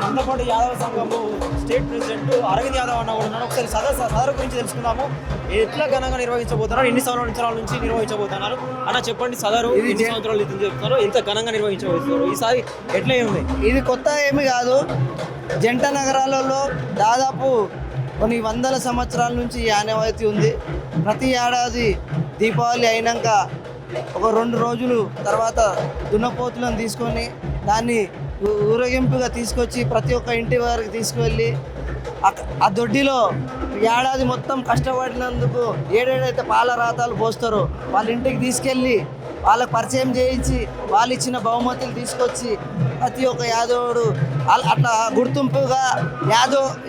మనతో పాటు యాదవ సంఘము స్టేట్ ప్రెసిడెంట్ అరవింద్ యాదవ్ అన్న కూడా ఉన్నాడు. ఒకసారి సదరు గురించి తెలుసుకుందాము. ఎట్లా ఘనంగా నిర్వహించబోతున్నారు, ఎన్ని సంవత్సరాల నుంచి నిర్వహించబోతున్నారు అన్న చెప్పండి. సదరు ఎన్ని సంవత్సరాలు ఇది చెప్తున్నారు, ఎంత ఘనంగా నిర్వహించబోతున్నారు, ఈసారి ఎట్లా ఉంది? ఇది కొత్త ఏమి కాదు. జంట నగరాలలో దాదాపు కొన్ని వందల సంవత్సరాల నుంచి ఈ ఆనవాయితీ ఉంది. ప్రతి ఏడాది దీపావళి అయినాక ఒక 2 రోజులు తర్వాత దున్నపోతులను తీసుకొని దాన్ని ఊరేగింపుగా తీసుకొచ్చి ప్రతి ఒక్క ఇంటి వారికి తీసుకువెళ్ళి ఆ దొడ్డిలో ఏడాది మొత్తం కష్టపడినందుకు ఏడేడైతే పాల రాతాలు పోస్తారో వాళ్ళ ఇంటికి తీసుకెళ్ళి వాళ్ళకి పరిచయం చేయించి వాళ్ళు ఇచ్చిన బహుమతులు తీసుకొచ్చి ప్రతి ఒక్క యాదవుడు అట్లా గుర్తింపుగా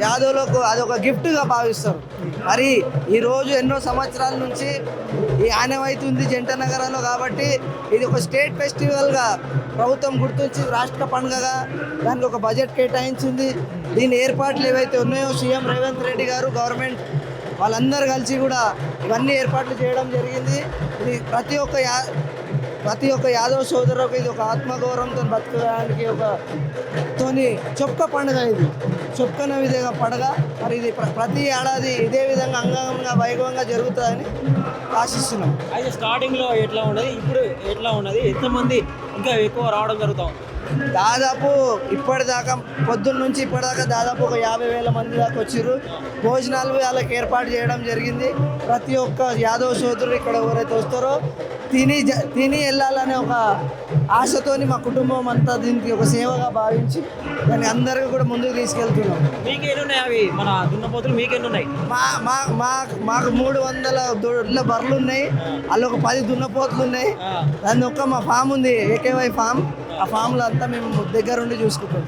యాదవులకు అదొక గిఫ్ట్గా భావిస్తారు. మరి ఈరోజు ఎన్నో సంవత్సరాల నుంచి ఈ ఆనవాయితీ ఉంది జంట నగరాల్లో. కాబట్టి ఇది ఒక స్టేట్ ఫెస్టివల్గా ప్రభుత్వం గుర్తించి రాష్ట్ర పండుగగా దానికి ఒక బడ్జెట్ కేటాయించింది. దీని ఏర్పాట్లు ఏవైతే ఉన్నాయో సీఎం రేవంత్ రెడ్డి గారు, గవర్నమెంట్ వాళ్ళందరూ కలిసి కూడా ఇవన్నీ ఏర్పాట్లు చేయడం జరిగింది. ఇది ప్రతి ఒక్క యాదవ్ సోదరులకు ఇది ఒక ఆత్మగౌరవంతో బతకడానికి చొక్క పండుగ. ఇది చొక్కన విధంగా పండుగ. మరి ఇది ప్రతి ఏడాది ఇదే విధంగా అంగంగా వైభవంగా జరుగుతుందని ఆశిస్తున్నాం. అయితే స్టార్టింగ్లో ఎట్లా ఉన్నది, ఇప్పుడు ఎట్లా ఉన్నది, ఎంతమంది ఇంకా ఎక్కువ రావడం జరుగుతాం? దాదాపు ఇప్పటిదాకా పొద్దున్న నుంచి ఇప్పటిదాకా దాదాపు ఒక 50,000 మంది దాకా వచ్చారు. భోజనాలు వాళ్ళకి ఏర్పాటు చేయడం జరిగింది. ప్రతి ఒక్క యాదవ్ సోదరుడు ఇక్కడ ఎవరైతే వస్తారో తిని వెళ్ళాలనే ఒక ఆశతోని మా కుటుంబం అంతా దీనికి ఒక సేవగా భావించి దాన్ని అందరికీ కూడా ముందుకు తీసుకెళ్తున్నాం. మీకేనున్నాయి అవి మన దున్నపోతులు? మీకేనున్నాయి? మాకు 300 బర్రెలు ఉన్నాయి. అందులో ఒక 10 దున్నపోతులు ఉన్నాయి. దాని ఒక్క మా ఫామ్ ఉంది, ఏకేవై ఫామ్. ఆ ఫామ్లో అంతా మేము దగ్గరుండి చూసుకుంటాం.